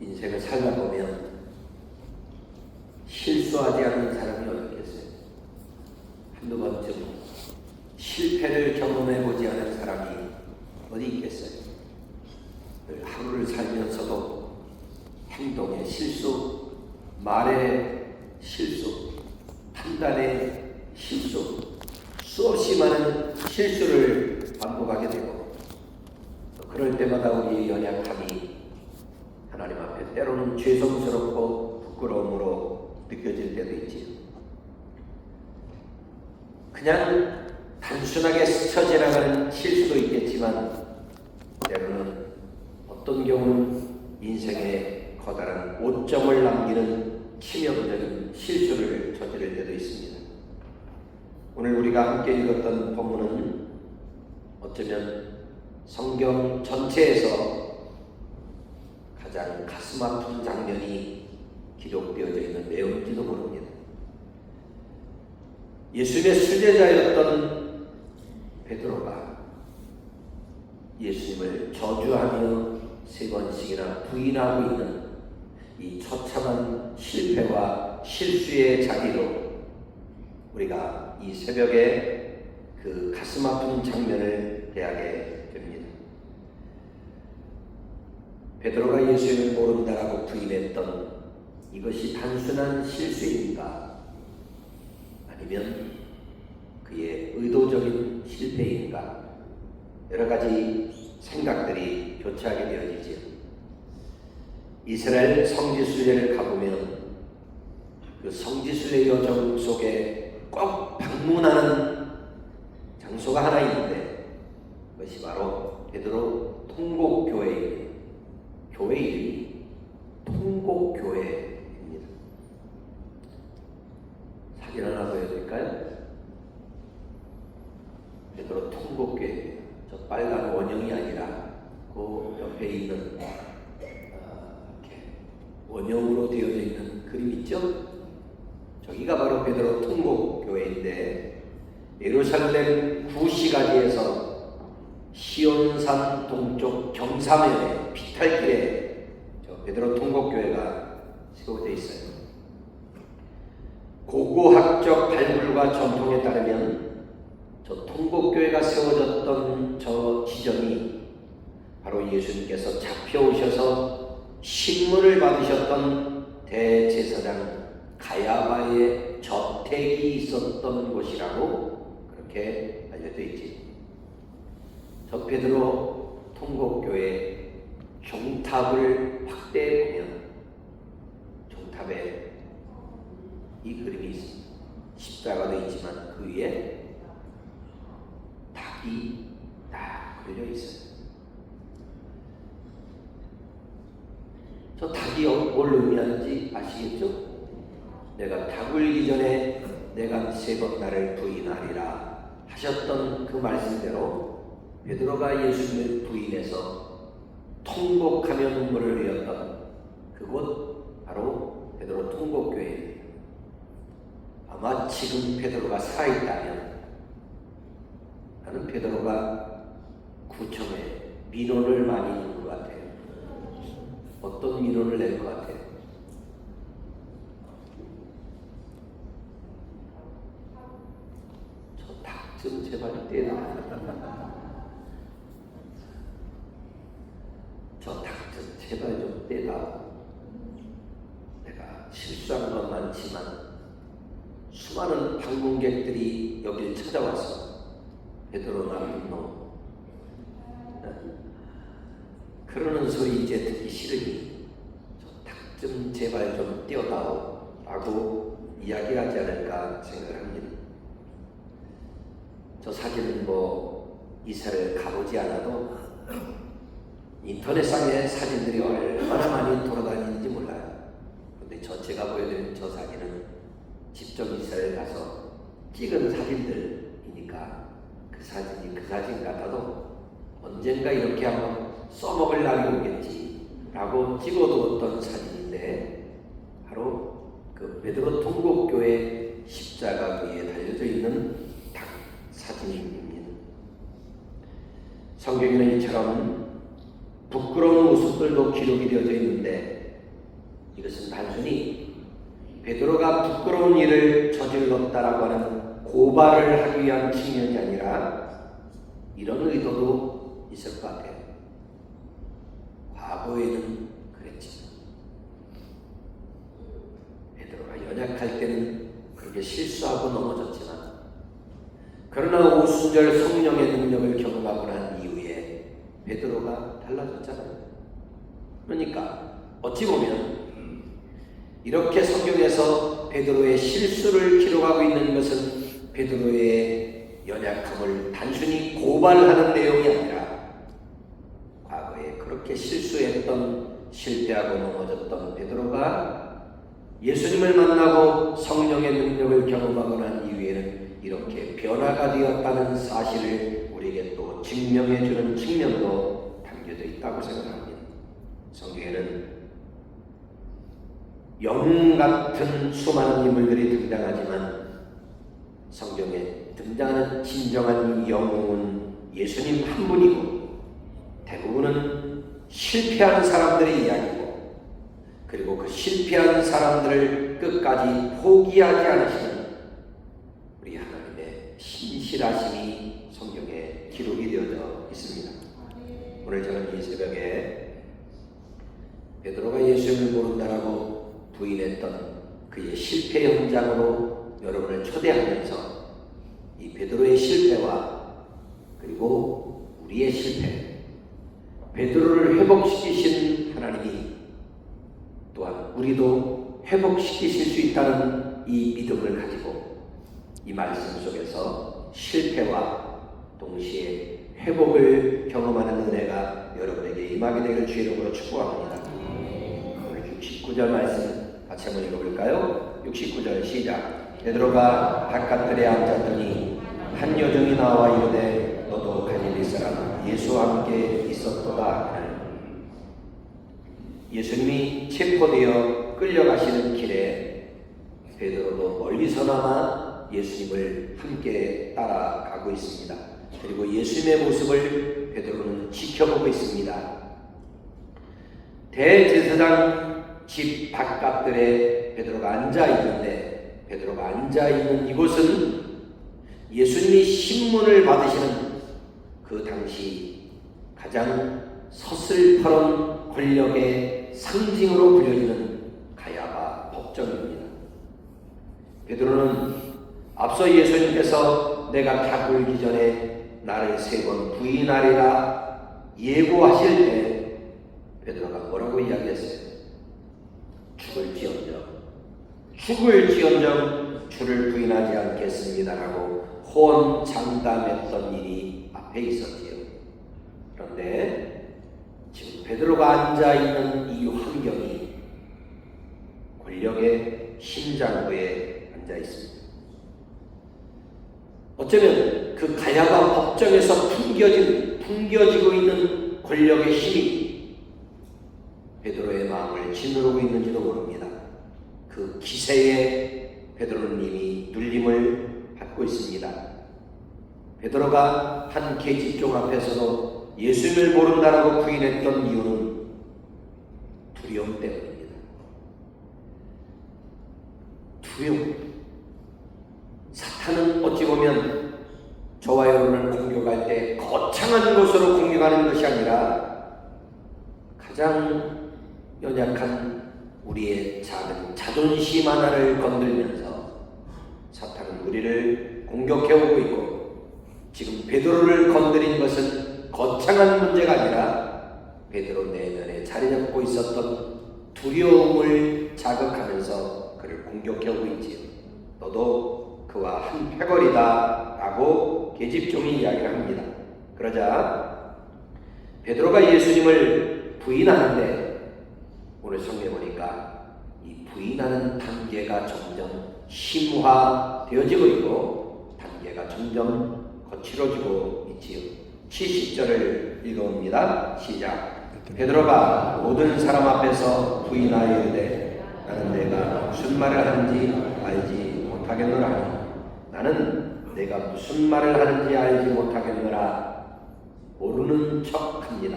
인생을 살다 보면 실수하지 않는 사람이 어디 있겠어요? 한두 번쯤 실패를 경험해보지 않은 사람이 어디 있겠어요? 하루를 살면서도 행동의 실수, 말의 실수, 판단의 실수, 수없이 많은 실수를 반복하게 되고, 그럴 때마다 우리의 연약함이 하나님 앞에 때로는 죄송스럽고 부끄러움으로 느껴질 때도 있지요. 그냥 단순하게 스쳐 지나가는 실수도 있겠지만, 때로는 어떤 경우는 인생에 커다란 오점을 남기는 치명적인 실수를 저지를 때도 있습니다. 오늘 우리가 함께 읽었던 본문은 어쩌면 성경 전체에서 가장 가슴 아픈 장면이 기록되어져 있는 내용인지도 모릅니다. 예수님의 수제자였던 베드로가 예수님을 저주하며 3번씩이나 부인하고 있는 이 처참한 실패와 실수의 자리로 우리가 이 새벽에 그 가슴 아픈 장면을 대하게 됩니다. 베드로가 예수님을 모른다라고 부인했던 이것이 단순한 실수인가? 아니면 그의 의도적인 실패인가? 여러 가지 생각들이 교차하게 되어지지요. 이스라엘 성지순례를 가보면 그 성지순례 여정 속에 꼭 방문하는 장소가 하나 있는데, 그것이 바로 베드로 통곡교회입니다. 교회 이름이 통곡교회입니다. 사진 하나 보여드릴까요? 베드로 통곡교회. 저 빨간 원형이 아니라 그 옆에 있는 이렇게 원형으로 되어져 있는 그림 있죠? 저기가 바로 베드로 통곡교회인데, 예루살렘 구시가지에서 시온산 동쪽 경사면에 피탈길에 저 베드로 통곡교회가 세워져 있어요. 고고학적 발굴과 전통에 따르면 저 통곡교회가 세워졌던 저 지점이 바로 예수님께서 잡혀오셔서 신문을 받으셨던 대제사장 가야바의 저택이 있었던 곳이라고 그렇게 알려져 있지. 저 베드로 통곡교회 종탑을 확대해 보면 종탑에 이 그림이 있습니다. 십자가도 있지만 그 위에 닭이 딱 그려져 있어요. 저 닭이 뭘 의미하는지 아시겠죠? 내가 닭 울기 전에 내가 3번 나를 부인하리라 하셨던 그 말씀대로 베드로가 예수님을 부인해서 통곡하며 눈물을 흘렸던 그곳 바로 베드로 통곡교회입니다. 아마 지금 베드로가 살아있다면 나는 베드로가 구청에 민원을 많이 낸 것 같아요. 어떤 민원을 낼 것 같아요? 저 닭 좀 제발 떼라. 저 닭 좀 제발 좀 떼라. 내가 실수한 건 많지만 수많은 방문객들이 여길 찾아와서 베드로 나쁜 놈 그러는 소리 이제 듣기 싫으니 저 닭 좀 제발 좀 떼어다오 라고 이야기하지 않을까 생각합니다. 저 사진은 이스라엘 가보지 않아도 인터넷상에 사진들이 얼마나 많이 돌아다니는지 몰라요. 그런데 제가 보여드린 저 사진은 직접 이스라엘 가서 찍은 사진들이니까 그 사진 같아도 언젠가 이렇게 한번 써먹을 날이 오겠지 라고 찍어두었던 사진인데, 바로 그 베드로 통곡교회 십자가 위에 달려져 있는 닭 사진입니다. 성경에는 이처럼 부끄러운 모습들도 기록이 되어져 있는데, 이것은 단순히 베드로가 부끄러운 일을 저질렀다라고 하는 고발을 하기 위한 측면이 아니라 이런 의도도 있을 것 같아요. 과거에는 그랬지만 베드로가 연약할 때는 그렇게 실수하고 넘어졌지만 그러나 오순절 성령의 능력을 경험하고 난 이후에 베드로가 달라졌잖아요. 그러니까 어찌 보면 이렇게 성경에서 베드로의 실수를 기록하고 있는 것은 베드로의 연약함을 단순히 고발하는 내용이 아니라 과거에 그렇게 실수했던, 실패하고 넘어졌던 베드로가 예수님을 만나고 성령의 능력을 경험하고 난 이후에는 이렇게 변화가 되었다는 사실을 우리에게 또 증명해 주는 측면도 담겨져 있다고 생각합니다. 성경에는 영웅 같은 수많은 인물들이 등장하지만 성경에 등장하는 진정한 영웅은 예수님 한 분이고 대부분은 실패한 사람들의 이야기고 그리고 그 실패한 사람들을 끝까지 포기하지 않으시는 우리 하나님의 신실하심이 성경에 기록이 되어져 있습니다. 오늘 저는 이 새벽에 베드로가 예수님을 모른다라고 부인했던 그의 실패 현장으로 여러분을 초대하면서 이 베드로의 실패와 그리고 우리의 실패, 베드로를 회복시키신 하나님이 또한 우리도 회복시키실 수 있다는 이 믿음을 가지고 이 말씀 속에서 실패와 동시에 회복을 경험하는 은혜가 여러분에게 임하게 되길 주의 이름으로 축복합니다. 오늘 69절 말씀 같이 한번 읽어볼까요? 69절 시작. 베드로가 바깥들에 앉았더니 한 여종이 나와 이르되 너도 갈릴리 사람 예수와 함께 있었도다. 예수님이 체포되어 끌려가시는 길에 베드로도 멀리서나마 예수님을 함께 따라가고 있습니다. 그리고 예수님의 모습을 베드로는 지켜보고 있습니다. 대제사장 집 바깥들에 베드로가 앉아있는데 베드로가 앉아있는 이곳은 예수님이 신문을 받으시는 그 당시 가장 서슬퍼런 권력의 상징으로 불려지는 가야바 법정입니다. 베드로는 앞서 예수님께서 내가 다 굴기 전에 나를 3번 부인하리라 예고하실 때 베드로가 뭐라고 이야기했어요? 죽을지언정 주를 부인하지 않겠습니다라고 호언장담했던 일이 앞에 있었지요. 그런데 지금 베드로가 앉아있는 이 환경이 권력의 심장부에 앉아있습니다. 어쩌면 그 가야바 법정에서 풍겨지고 있는 권력의 힘이 베드로의 마음을 짓누르고 있는지도 모릅니다. 그 기세에 베드로는 이미 눌림을 받고 있습니다. 베드로가 한 계집종 앞에서도 예수님을 모른다라고 부인했던 이유는 두려움 때문입니다. 두려움. 사탄은 어찌 보면 저와 여러분을 공격할 때 거창한 것으로 공격하는 것이 아니라 가장 연약한 우리의 작은 자존심 하나를 건들면서 사탄은 우리를 공격해오고 있고 지금 베드로를 건드린 것은 거창한 문제가 아니라 베드로 내면에 자리 잡고 있었던 두려움을 자극하면서 그를 공격해오고 있지요. 너도 그와 한 패거리다 라고 계집종이 이야기를 합니다. 그러자 베드로가 예수님을 부인하는데 오늘 성경에 보니까 이 부인하는 단계가 점점 심화되어지고 있고 단계가 점점 거칠어지고 있지요. 70절을 읽어봅니다. 시작. 베드로가 모든 사람 앞에서 부인하여 이르되 나는 내가 무슨 말을 하는지 알지 못하겠노라. 나는 내가 무슨 말을 하는지 알지 못하겠노라. 모르는 척합니다.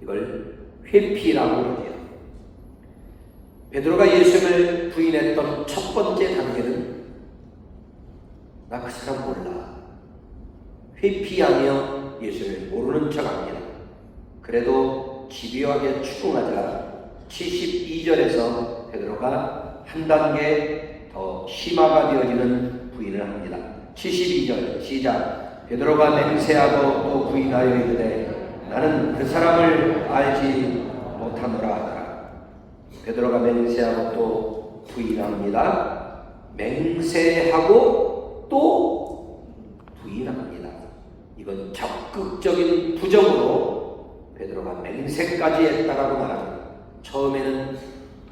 이걸 회피라고 그러죠. 베드로가 예수님을 부인했던 첫 번째 단계는 나 그 사람 몰라. 회피하며 예수를 모르는 척합니다. 그래도 집요하게 추궁하자 72절에서 베드로가 한 단계 더 심화가 되어지는 부인을 합니다. 72절 시작. 베드로가 맹세하고 또 부인하여 이르되 나는 그 사람을 알지 못하노라 하더라. 베드로가 맹세하고 또 부인합니다. 맹세하고 또 부인합니다. 이건 적극적인 부정으로 베드로가 맹세까지 했다라고 말합니다. 처음에는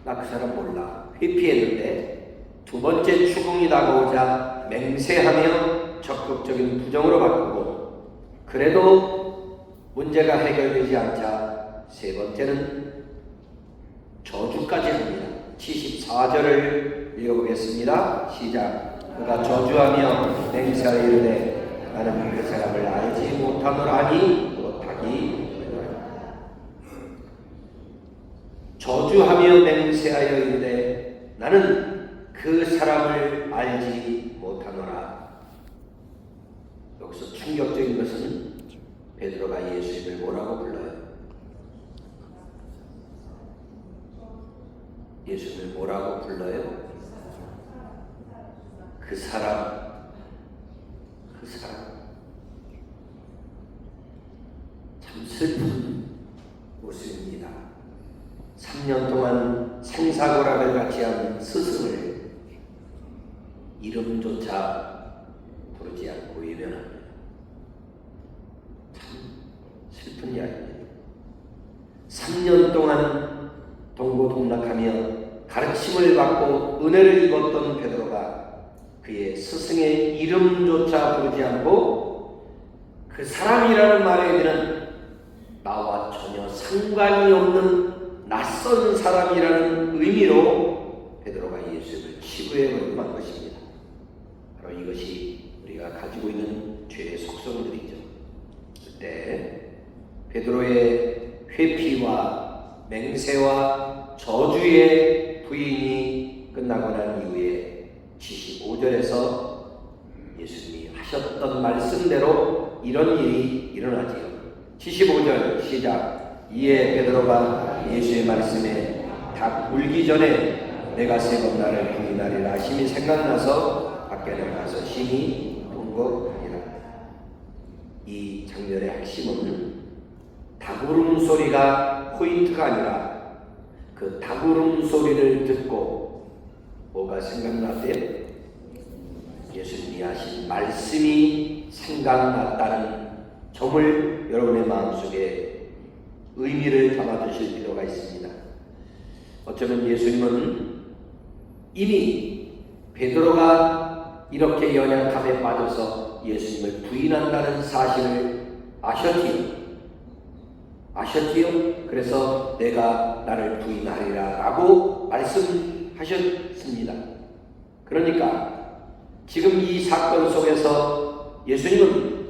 나 그 사람 몰라 회피했는데 두 번째 추궁이 다가오자 맹세하며 적극적인 부정으로 바꾸고 그래도 문제가 해결되지 않자 세 번째는 저주까지 합니다. 74절을 읽어보겠습니다. 시작. 그가 저주하며 맹세하여 이르되 나는 그 사람을 알지 못하노라니 못하기. 저주하며 맹세하여 이르되 나는 그 사람을 알지 못하노라. 여기서 충격적인 것은 베드로가 예수님을 뭐라고 불러요? 예수님을 뭐라고 불러요? 그 사람. 참 슬픈 모습입니다. 3년 동안 생사고락을 같이 한 스승을 이름조차 부르지 않고 외면합니다. 참 슬픈 이야기입니다. 3년 동안 동고동락하며 가르침을 받고 은혜를 입었던 베드로가 그의 스승의 이름조차 부르지 않고 그 사람이라는 말에 있는 나와 전혀 상관이 없는 낯선 사람이라는 의미로 베드로가 예수를 치부해버리고 만 것입니다. 바로 이것이 우리가 가지고 있는 죄의 속성들이죠. 그때 베드로의 회피와 맹세와 저주의 부인이 끝나고 난 이후에 75절에서 예수님이 하셨던 말씀대로 이런 일이 일어나지요. 75절 시작. 이에 베드로가 예수의 말씀에 닭 울기 전에 내가 세 번 나를 부인하리라 하심이 생각나서 밖에 나가서 심히 통곡하니라. 이 장면의 핵심은 닭 울음소리가 포인트가 아니라 그 닭 울음소리를 듣고 뭐가 생각났대요? 예수님이 하신 말씀이 생각났다는 점을 여러분의 마음속에 의미를 담아두실 필요가 있습니다. 어쩌면 예수님은 이미 베드로가 이렇게 연약함에 빠져서 예수님을 부인한다는 사실을 아셨지요? 그래서 내가 나를 부인하리라 라고 말씀하셨습니다. 그러니까 지금 이 사건 속에서 예수님은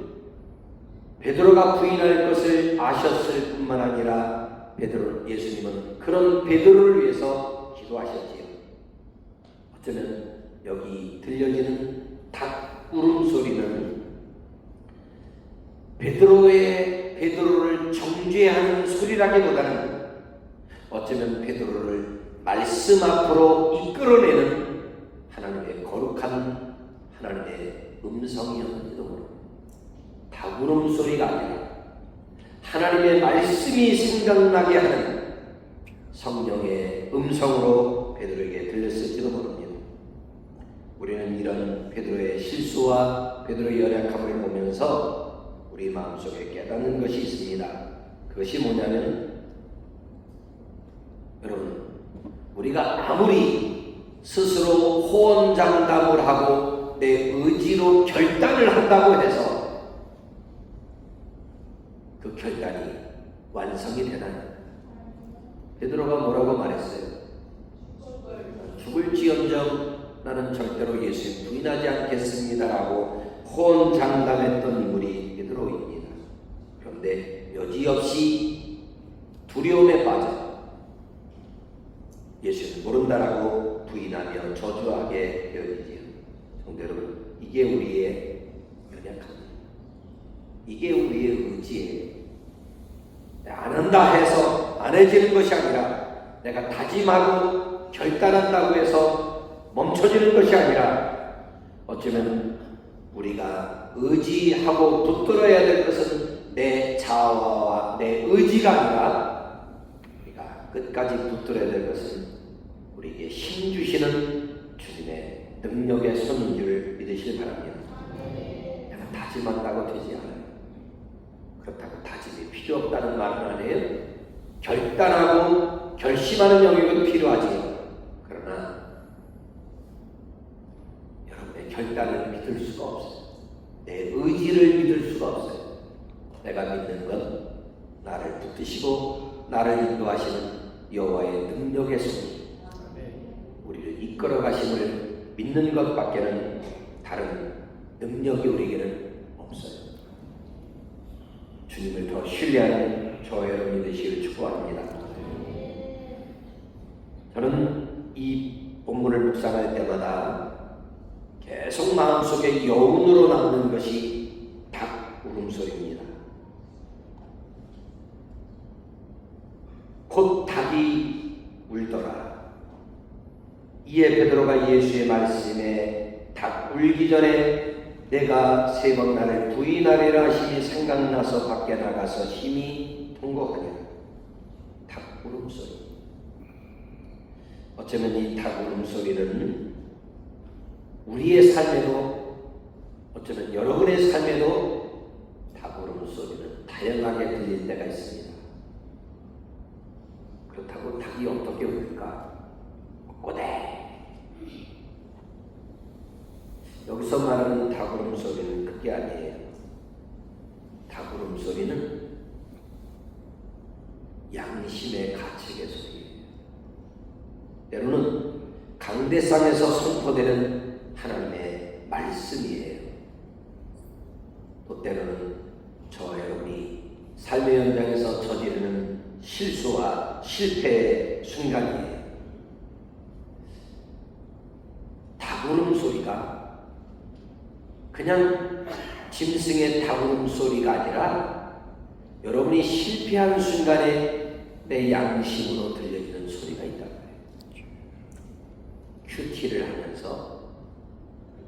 베드로가 부인할 것을 아셨을 뿐만 아니라 예수님은 그런 베드로를 위해서 기도하셨지요. 어쩌면 여기 들려지는 닭 울음소리는 베드로를 정죄하는 소리라기보다는 어쩌면 베드로를 말씀 앞으로 이끌어내는 하나님의 거룩한 하나님의 음성이었는지도 모릅니다. 닭 울음소리가 아니라 하나님의 말씀이 생각나게 하는 성령의 음성으로 베드로에게 들렸을지도 모릅니다. 우리는 이런 베드로의 실수와 베드로의 연약함을 보면서 우리 마음속에 깨닫는 것이 있습니다. 그것이 뭐냐면 여러분, 우리가 아무리 스스로 호언장담을 하고 내 의지로 결단을 한다고 해서 그 결단이 완성이 되나요? 베드로가 뭐라고 말했어요? 죽을지언정 나는 절대로 예수님 부인하지 않겠습니다라고 호언장담했던 인물이 베드로입니다. 그런데 여지없이 두려움에 빠져 예수를 모르는 이게 우리의 의지예요. 안 한다 해서 안 해지는 것이 아니라, 내가 다짐하고 결단한다고 해서 멈춰지는 것이 아니라, 어쩌면 우리가 의지하고 붙들어야 될 것은 내 자아와 내 의지가 아니라, 우리가 끝까지 붙들어야 될 것은 우리에게 힘 주시는 주님의 능력의 손인 줄 믿으시길 바랍니다. 내가 다짐한다고 되지 않아요. 그렇다고 다짐이 필요 없다는 말은 아니에요. 결단하고 결심하는 영역은 필요하지요. 그러나 여러분의 결단을 믿을 수가 없어요. 내 의지를 믿을 수가 없어요. 내가 믿는 건 나를 붙드시고 나를 인도하시는 여호와의 능력의 손이 우리를 이끌어 가심을 믿는 것밖에는 다른 능력이 우리에게는 없어요. 주님을 더 신뢰하는 저와 여러분이 되시기를 축복합니다. 저는 이 본문을 묵상할 때마다 계속 마음속에 여운으로 남는 것이 닭 울음소리입니다. 곧 닭이 울더라. 이에 베드로가 예수의 말씀에 닭 울기 전에 내가 3번 나를 부인하리라 하심이 생각나서 밖에 나가서 힘이 통곡하니라. 닭 울음소리. 어쩌면 이 닭 울음소리는 우리의 삶에도, 어쩌면 여러분의 삶에도 닭 울음소리는 다양하게 들릴 때가 있습니다. 그렇다고 닭이 어떻게 울까? 꼬대. 여기서 말하는 닭 울음소리는 그게 아니에요. 닭 울음소리는 양심의 가책의 소리예요. 때로는 강대상에서 선포되는 하나님의 말씀이에요. 또 때로는 저와 여러분이 삶의 현장에서 저지르는 실수와 실패의 순간이에요. 닭 울음소리가 그냥 짐승의 닭 울음소리가 아니라 여러분이 실패한 순간에 내 양심으로 들려지는 소리가 있다는 거예요. 큐티를 하면서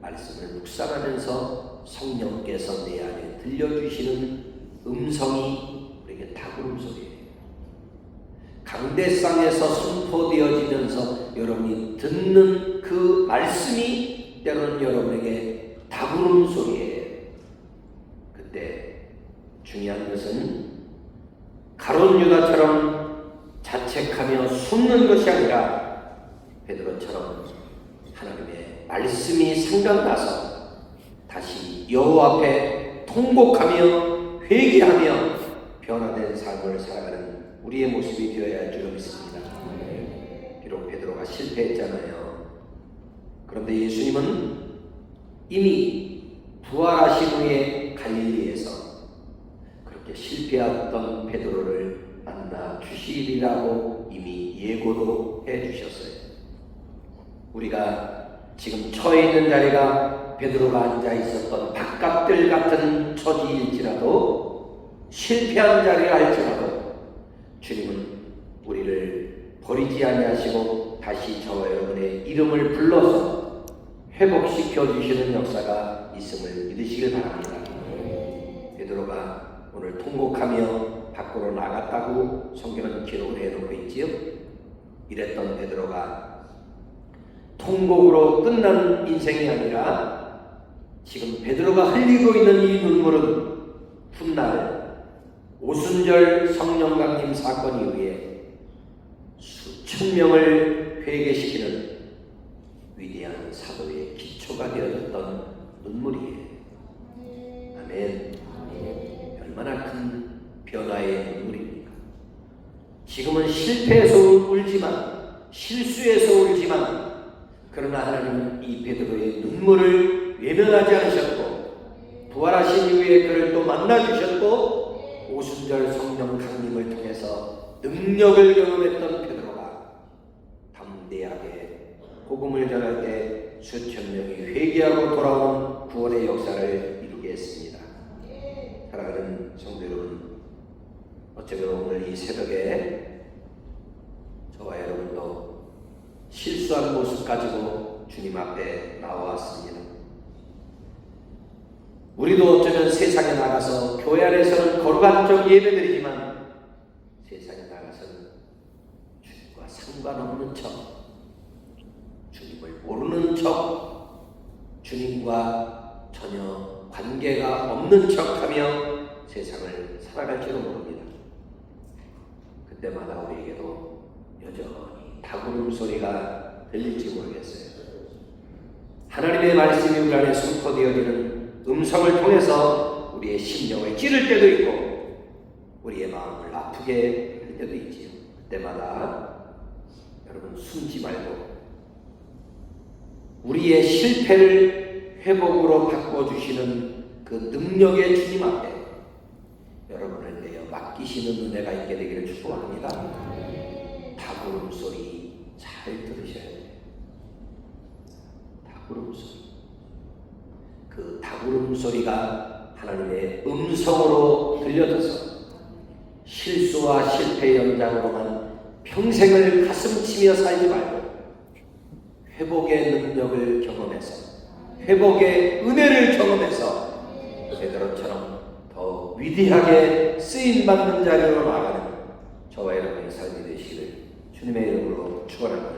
말씀을 묵상하면서 성령께서 내 안에 들려주시는 음성이 우리에게 닭 울음소리예요. 강대상에서 선포되어지면서 여러분이 듣는 그 말씀이 때로는 여러분에게 닭 울음소리예요. 그때 중요한 것은 가룟 유다처럼 자책하며 숨는 것이 아니라 베드로처럼 하나님의 말씀이 생각나서 다시 여호와 앞에 통곡하며 회개하며 변화된 삶을 살아가는 우리의 모습이 되어야 할 줄 믿습니다. 비록 베드로가 실패했잖아요. 그런데 예수님은 이미 부활하신 후에 갈릴리에서 그렇게 실패했던 베드로를 만나 주시리라고 이미 예고도 해주셨어요. 우리가 지금 처해 있는 자리가 베드로가 앉아 있었던 바깥들 같은 처지일지라도, 실패한 자리라 할지라도 주님은 우리를 버리지 아니하시고 다시 저와 여러분의 이름을 불러서 회복시켜 주시는 역사가 있음을 믿으시길 바랍니다. 베드로가 오늘 통곡하며 밖으로 나갔다고 성경은 기록을 해놓고 있지요. 이랬던 베드로가 통곡으로 끝난 인생이 아니라 지금 베드로가 흘리고 있는 이 눈물은 훗날 오순절 성령 강림 사건 이후에 수천 명을 회개시키는 위대한 사도의 기초가 되어졌던 눈물이에요. 아멘. 얼마나 큰 변화의 눈물입니까? 지금은 실패해서 울지만, 실수해서 울지만, 그러나 하나님은 이 베드로의 눈물을 외면하지 않으셨고 부활하신 이후에 그를 또 만나주셨고 오순절 성령 강림을 통해서 능력을 경험했던 베드로가 담대하게 복음을 전할 때 수천 명이 회개하고 돌아오는 구원의 역사를 이루게 했습니다. 사랑하는 어쩌면 오늘 이 새벽에 저와 여러분도 실수한 모습 가지고 주님 앞에 나왔습니다. 우리도 어쩌면 세상에 나가서 교회 안에서는 거룩한 적 예배드리지만 세상에 나가서는 주님과 상관없는 척, 주님을 모르는 척, 주님과 전혀 관계가 없는 척하며 세상을 살아갈지도 모릅니다. 그때마다 우리에게도 여전히 다구름 소리가 들릴지 모르겠어요. 하나님의 말씀이 우리 안에 숨포되어지는 음성을 통해서 우리의 심령을 찌를 때도 있고 우리의 마음을 아프게 할 때도 있지요. 그때마다 여러분 숨지 말고 우리의 실패를 회복으로 바꿔주시는 그 능력의 주님 앞에 여러분을 내어 맡기시는 은혜가 있게 되기를 축복합니다. 다구름 소리 잘 들으셔야 돼요. 다구름 소리. 그 다구름 소리가 하나님의 음성으로 들려져서 실수와 실패의 연장으로만 평생을 가슴치며 살지 말고 회복의 능력을 경험해서 회복의 은혜를 경험해서 베드로처럼 더 위대하게 쓰임받는 자리로 나아가는 저와 여러분의 삶이 되시기를 주님의 이름으로 축원합니다.